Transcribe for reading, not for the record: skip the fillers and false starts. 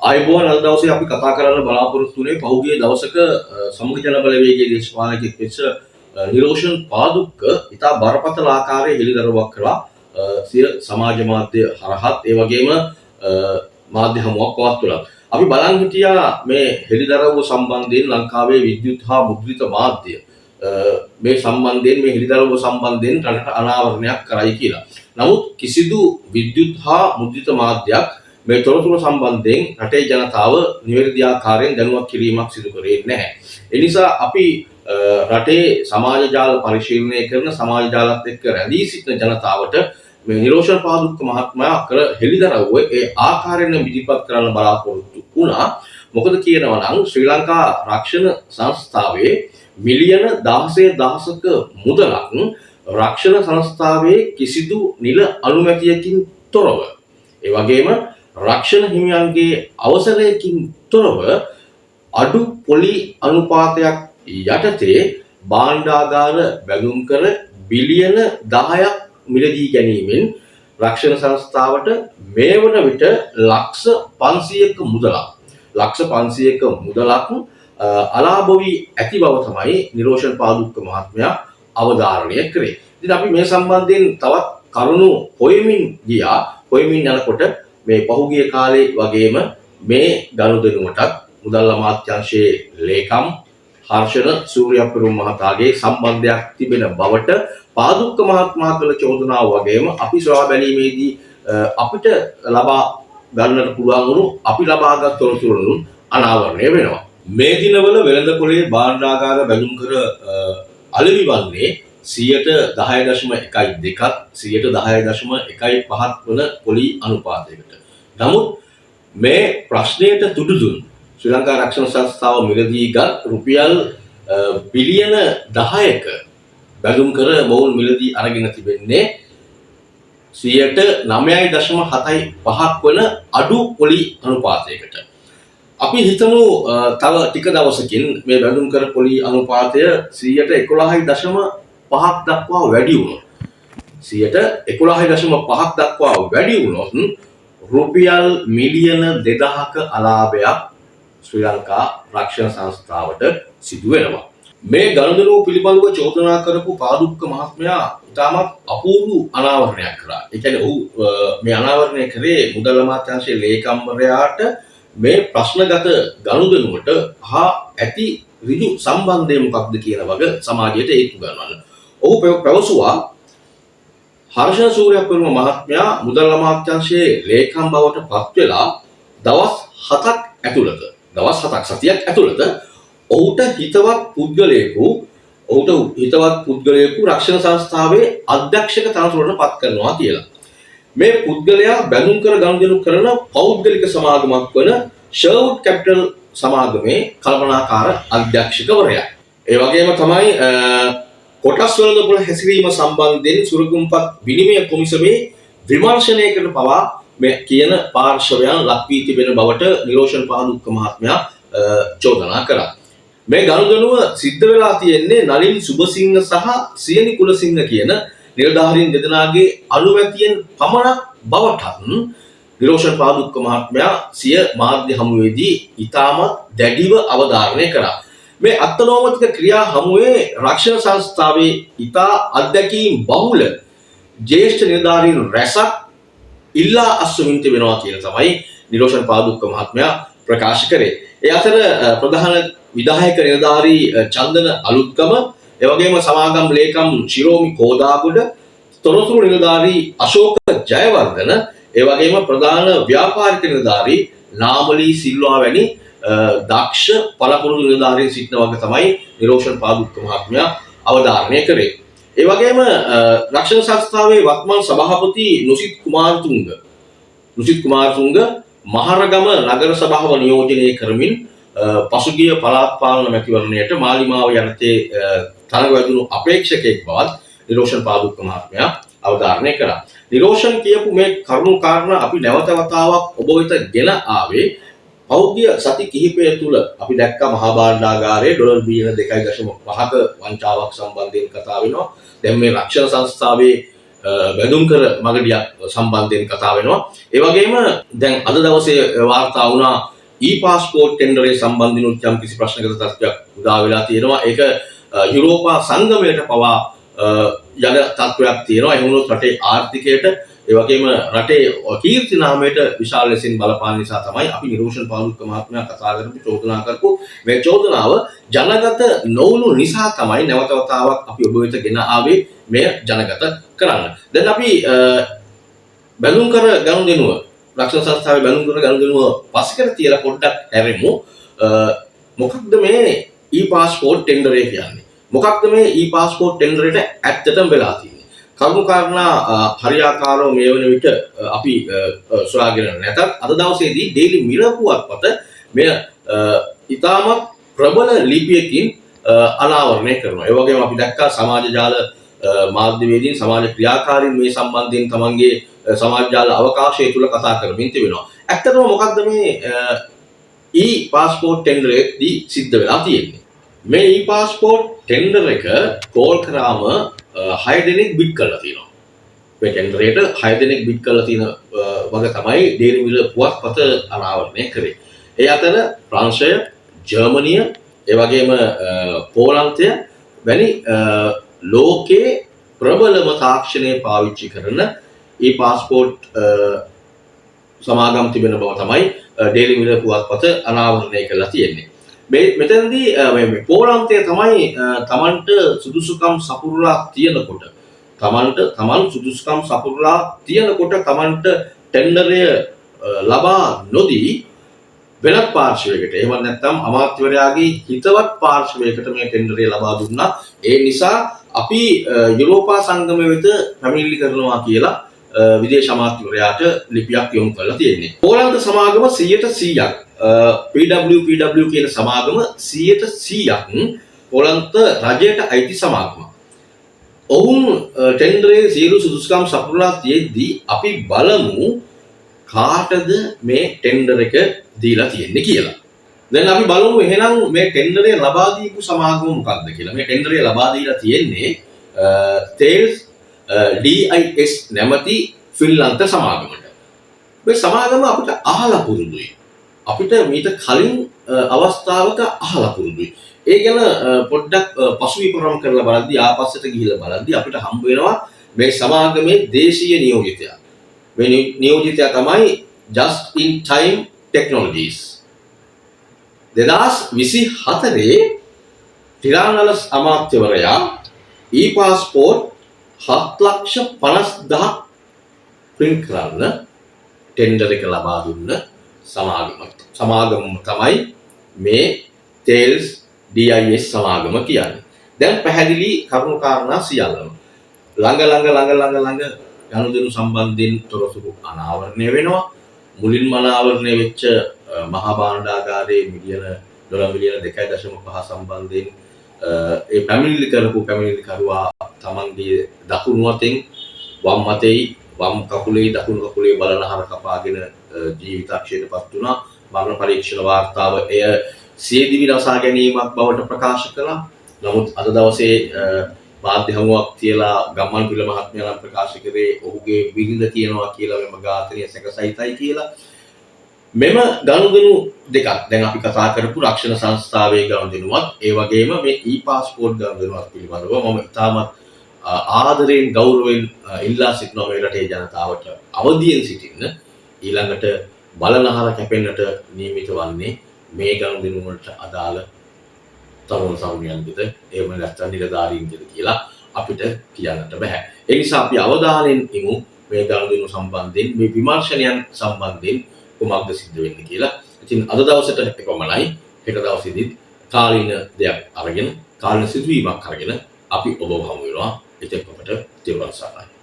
ආයුබෝවන් අද දවසේ අපි කතා කරන්න බලාපොරොත්තු වෙන්නේ පහුගිය දවසක සමගි ජන බලවේගයේ දේශපාලනඥයෙක් වෙච්ච නිරෝෂන් පාදුක්ක ඉතා බරපතල ආකාරයේ හෙළිදරව්වක් කළා සිය සමාජ මාධ්‍ය හරහත් ඒ වගේම මාධ්‍ය හමුවක් පවත්වලා. අපි බලන් හිටියා මේ හෙළිදරව්ව සම්බන්ධයෙන් ලංකාවේ විද්‍යුත් හා මුද්‍රිත මාධ්‍ය මේ සම්බන්ධයෙන් මේ හෙළිදරව්ව සම්බන්ධයෙන් රටට අනාවරණයක් කරයි කියලා. නමුත් කිසිදු විද්‍යුත් හා මුද්‍රිත මාධ්‍යයක් මේ තොරතුරු සම්බන්ධයෙන් රටේ ජනතාව නිවැරදි ආකාරයෙන් දැනුවත් කිරීමක් සිදු කරේ නැහැ. ඒ නිසා අපි රටේ සමාජ ජාල පරිශීලනය කරන සමාජ ජාලත් එක්ක රැඳී සිටින ජනතාවට මේ නිරෝෂන් පාදුක්ක මහත්මයා කළ හෙළිදරව්ව ඒ ආකාරයෙන් ඉදිරිපත් කරන්න බලාපොරොත්තු වුණා. මොකද කියනවා නම් ශ්‍රී ලංකා රක්ෂණ සංස්ථාවේ මිලියන 16,000ක මුදලක් රක්ෂණ සංස්ථාවේ කිසිදු නිල අනුමැතියකින් තොරව ඒ වගේම රක්ෂණ හිමියන්ගේ අවසරයකින් තොරව අඩු පොලි අනුපාතයක් යටතේ භාණ්ඩාගාර බැඳුම් කර බිලියන 10ක් මිලදී ගැනීමෙන් රක්ෂණ සංස්ථාවට මේ වන විට ලක්ෂ 500ක මුදලක් අලාභ වී ඇති බව තමයි නිරෝෂන් පාදුක්ක මහත්මයා අවධාරණය කරේ. ඉතින් අපි මේ සම්බන්ධයෙන් තවත් කරුණු හොයමින් යනකොට මේ පහුගිය කාලේ වගේම මේ ගනුදෙනුවටත් මුදල් අමාත්‍යාංශයේ ලේකම් හර්ෂණ සූර්යපුරුම් මහතාගේ සම්බන්ධයක් තිබෙන බවට පාදුක්ක මහත්මයා කළ චෝදනාව වගේම අපි සොයා බැලීමේදී අපිට ලබා ගන්නට පුළුවන් වුණු අපි ලබාගත් තොරතුරු අනාවරණය වෙනවා. මේ දිනවල වෙළඳපොලේ භාණ්ඩාගාර බැඳුම් කර අලෙවි වන්නේ 10.12%ත් 10.15% වන පොලි අනුපාතයකට. නමුත් මේ ප්‍රශ්නයට තුඩු දුන් ශ්‍රී ලංකා රක්ෂණ සංස්ථාව මිලදීගත් රුපියල් බිලියන 10ක බැඳුම් කර මොවුන් මිලදී අරගෙන තිබෙන්නේ 9.75% වන අඩු පොලි අනුපාතයකට. අපි හිතමු තව ටික දවසකින් මේ බැඳුම් කර පොලි අනුපාතය 11.5% දක්වා වැඩි වුණොත් 11.5% දක්වා වැඩි වුණොත් රුපියල් මිලියන 2000ක අලාභයක් ශ්‍රී ලංකා රක්ෂණ සංස්ථාවට සිදු වෙනවා. මේ ගනුදෙනුව පිළිබඳව චෝදනා කරපු පාදුක්ක මහත්මයා ඉතාමත් අපූර්ව අනාවරණයක් කළා. ඒ කියන්නේ ඔහු මේ අනාවරණය කරේ මුදල් අමාත්‍යාංශයේ ලේකම්වරයාට මේ ප්‍රශ්නගත ගනුදෙනුවට හා ඇති ඍජු සම්බන්ධය මොකක්ද කියන වග සමාජයට ඒත්තු ගන්නවන්න. ඔහු පැවසුවා හර්ෂණ සූර්යපුරුම මහත්මයා මුදල් අමාත්‍යාංශයේ ලේකම් බවට පත් වෙලා දවස් 7ක් සතියක් ඇතුළත ඔහුට හිතවත් පුද්ගලයෙකු රක්ෂණ සංස්ථාවේ අධ්‍යක්ෂක තනතුරට පත් කරනවා කියලා. මේ පුද්ගලයා බැඳුම් කර ගනුදෙනු කරන පෞද්ගලික සමාගමක් වන ෂර්වුඩ් කැපිටල් සමාගමේ කල්පනාකාර අධ්‍යක්ෂකවරයා. ඒ වගේම තමයි කොටස් වලදපුල හැසිරීම සම්බන්ධයෙන් සුරකුම්පත් විනිමය කොමිසමේ විමර්ශනයකට පවා මේ කියන පාර්ශවයන් ලක් වී තිබෙන බවට නිරෝෂන් පාදුක්ක මහත්මයා චෝදනා කළා. මේ ගනුදෙනුව සිද්ධ වෙලා තියෙන්නේ නලින් සුබසිංහ සහ සියනි කුලසිංහ කියන නිලධාරීන් දෙදෙනාගේ අනුමැතියෙන් පමණක් බවටත් නිරෝෂන් පාදුක්ක මහත්මයා සිය මාධ්‍ය හමුවේදී ඉතාමත් දැඩිව අවධාරණය කළා. මේ අත්නෝමතික ක්‍රියා හමුවේ රක්ෂණ සංස්ථාවේ ඉතා අත්දැකීම් බහුල ජ්‍යෙෂ්ඨ නිලධාරීන් රැසක් ඉල්ලා අස්වමින් තිබෙනවා කියන තමයි නිරෝෂන් පාදුක්ක මහත්මයා ප්‍රකාශ කරේ. ඒ අතර ප්‍රධාන විධායක නිලධාරී චන්දන අලුත්ගම, ඒ වගේම සමාගම් ලේකම් ශිරෝමි කෝදාගොඩ, තොරතුරු නිලධාරී අශෝක ජයවර්ධන, ඒ වගේම ප්‍රධාන ව්‍යාපාරික නිලධාරී නාමලී සිල්වා වැනි දක්ෂ පළපුරුදු නිලධාරීන් සිටින වගේ තමයි නිරෝෂන් පාදුක්ක මහත්මයා අවධාරණය කරේ. ඒ වගේම රක්ෂණ සංස්ථාවේ වත්මන් සභාපති නුසිත් කුමාරතුංග මහරගම නගර සභාව නියෝජනය කරමින් පසුගිය පළාත් පාලන මැතිවරණයට මාලිමාව යටතේ තරඟ වැදුණු අපේක්ෂකයෙක් බවත් නිරෝෂන් පාදුක්ක මහත්මයා අවධාරණය කළා. නිරෝෂන් කියපු මේ කරුණු කාරණා අපි නැවත වතාවක් ඔබ වෙත ගෙන ආවේ පෞද්ගලික සති කිහිපය තුල අපි දැක්ක මහා භාණ්ඩාගාරයේ ඩොලර් බිලියන 2.5ක වංචාවක් සම්බන්ධයෙන් කතා වෙනවා. දැන් මේ රක්ෂණ සංස්ථාවේ බැඳුම් කර මගඩියක් සම්බන්ධයෙන් කතා වෙනවා. ඒ වගේම දැන් අද දවසේ වාර්තා වුණා e-passport ටෙන්ඩරේ සම්බන්ධිනුත් යම් කිසි ප්‍රශ්නකට තත්ත්වයක් උදා වෙලා තියෙනවා. ඒක යුරෝපා සංගමයට පවා යන තත්ත්වයක් තියෙනවා. එහෙම වුණොත් රටේ ආර්ථිකයට ඒ වගේම රටේ කීර්ති නාමයට විශාල ලෙසින් බලපාන නිසා තමයි අපි නිරෝෂන් පාලුක්ක මහත්මයා කතා කරපු චෝදනා කරපු මේ චෝදනාව ජනගත නොවුණු නිසා තමයි නැවත වතාවක් අපි ඔබ වෙත ගෙන ආවේ මෙය ජනගත කරන්න. දැන් අපි බැලුම් කර ගනුදෙනුව රක්ෂණ සංස්ථාවේ බැලුම් කර ගනුදෙනුව පස්කර තියලා පොඩ්ඩක් හැරෙමු. මොකක්ද මේ e-passport ටෙන්ඩරය කියන්නේ? මොකක්ද මේ e-passport ටෙන්ඩරයට ඇත්තටම වෙලා තියෙන්නේ? කරුණු කාරණා හරියාකාරව මේ වන විට අපි සොයාගෙන නැතත් අද දවසේදී ඩේලි මිරර් පුවත්පත මෙය ඉතාමත් ප්‍රබල ලිපියකින් අනාවරණය කරනවා. ඒ වගේම අපි දැක්කා සමාජ ජාල මාධ්‍යවේදීන් සමාජ ක්‍රියාකාරීන් මේ සම්බන්ධයෙන් තමන්ගේ සමාජ ජාල අවකාශය තුල කතා කරමින් තිබෙනවා. ඇත්තටම මොකක්ද මේ e-passport ටෙන්ඩරයේදී සිද්ධ වෙලා තියෙන්නේ? මේ e-passport ටෙන්ඩර් එක කෝල් කරාම 6 දෙනෙක් බිඩ් කරලා තියෙනවා. මේ ටෙන්ඩරේට 6 දෙනෙක් බිඩ් කරලා තියෙන වගේ තමයි ඩේලි මිරර් පුවත්පත අනාවරණය කරේ. ඒ අතර ප්‍රංශය, ජර්මනිය, ඒ වගේම පෝලන්තය වැනි ලෝකයේ ප්‍රබලම තාක්ෂණය පාවිච්චි කරන e-passport සමාගම් තිබෙන බව තමයි ඩේලි මිරර් පුවත්පත අනාවරණය කරලා තියෙන්නේ. මෙතනදී මේ පෝලන්තය තමයි තමන්ට සුදුසුකම් සපුරලා තියෙනකොට තමන්ට ටෙන්ඩරය ලබා නොදී වෙනත් පාර්ශවයකට එහෙම නැත්නම් අමාත්‍යවරයාගේ හිතවත් පාර්ශවයකට මේ ටෙන්ඩරය ලබා දුන්නා. ඒ නිසා අපි යුරෝපා සංගමය වෙත පැමිණිලි කරනවා කියලා විදේශ අමාත්‍යවරයාට ලිපියක් යොමු කරලා තියෙන්නේ. පෝලන්ත සමාගම 100% PWPW කියන සමාගම 100%ක් පෝලන්ත රජයට අයිති සමාගමක්. ඔවුන් ටෙන්ඩරේ සියලු සුදුසුකම් සපුරලා තියෙද්දී අපි බලමු කාටද මේ ටෙන්ඩර් එක දීලා තියෙන්නේ කියලා. දැන් අපි බලමු එහෙනම් මේ ටෙන්ඩරය ලබා දීපු සමාගම මොකක්ද කියලා. මේ ටෙන්ඩරය ලබා දීලා තියෙන්නේ තේල්ස් DIS නැමැති ෆින්ලන්ත සමාගමට. මේ සමාගම අපිට අහලා පුරුදුයි. අපිට මීට කලින් අවස්ථාවක අහලා පුරුදුයි. ඒ ගැන පොඩ්ඩක් පසුවිපරම් කරලා බලද්දී ආපස්සට ගිහිල්ලා බලද්දී අපිට හම්බ වෙනවා මේ සමාගමේ දේශීය නියෝජිතයා. මේ නියෝජිතයා තමයි Just in Time Technologies. 2024 තිරානල අමාත්‍යවරයා e-passport 7,50,000 print කරන්න ටෙන්ඩර් එක ලබා දුන්න සමාගම තමයි මේ තේල්ස් DIS සමාගම කියන්නේ. දැන් පැහැදිලි කරුණු කාරණා සියල්ලම ළඟ ගනුදෙනු සම්බන්ධයෙන් තොරතුරු අනාවරණය වෙනවා. මුලින්ම අනාවරණය වෙච්ච මහා භාණ්ඩාගාරයේ $2.5 මිලියන සම්බන්ධයෙන් ඒ පැමිණිලිකරුවා තමන්ගේ දකුණු අතෙන් වම් අතේ වම් කකුලේ දකුණු කකුලේ බලනහර කපාගෙන ජීවිතක්ෂයටපත් වුණා. මරණ පරීක්ෂණ වාර්තාව එය සියදිවි නසා ගැනීමක් බවට ප්‍රකාශ කළා. නමුත් අද දවසේ මාධ්‍ය හමුවක් තියලා ගම්මන්පිල මහත්මයා නම් ප්‍රකාශ කරේ ඔහුගේ බිරිඳ කියනවා කියලා මෙම ඝාතනය සැකසහිතයි කියලා. මෙම ගනුදෙනු දෙකක් දැන් අපි කතා කරපු රක්ෂණ සංස්ථාවේ ගනුදෙනුවත් ඒ වගේම මේ e-passport ගනුදෙනුවත් පිළිබඳව මම ඉතාමත් ආදරයෙන් ගෞරවයෙන් ඉල්ලා සිටිනවා මේ රටේ ජනතාවට අවදියෙන් සිටින්න. ඊළඟට බලනහර කැපෙන්නට නියමිත වන්නේ මේ ගනුදෙනු වලට අදාළ තරුණ සෞම්‍යයන්ද එහෙම නැත්නම් නිලධාරීන්ද කියලා අපිට කියන්නට බෑ. ඒ නිසා අපි අවධානයෙන් ඉමු මේ ගනුදෙනු සම්බන්ධයෙන් මේ විමර්ශනයන් සම්බන්ධයෙන් කොහොමද සිද්ධ වෙන්නේ කියලා. ඉතින් අද දවසට එපමණයි. හෙට දවසේදීත් කාලීන දෙයක් අරගෙන කාලීන සිදුවීමක් අරගෙන අපි ඔබව හමු වෙනවා. ඉතින් අපට තේරුම් ගන්න.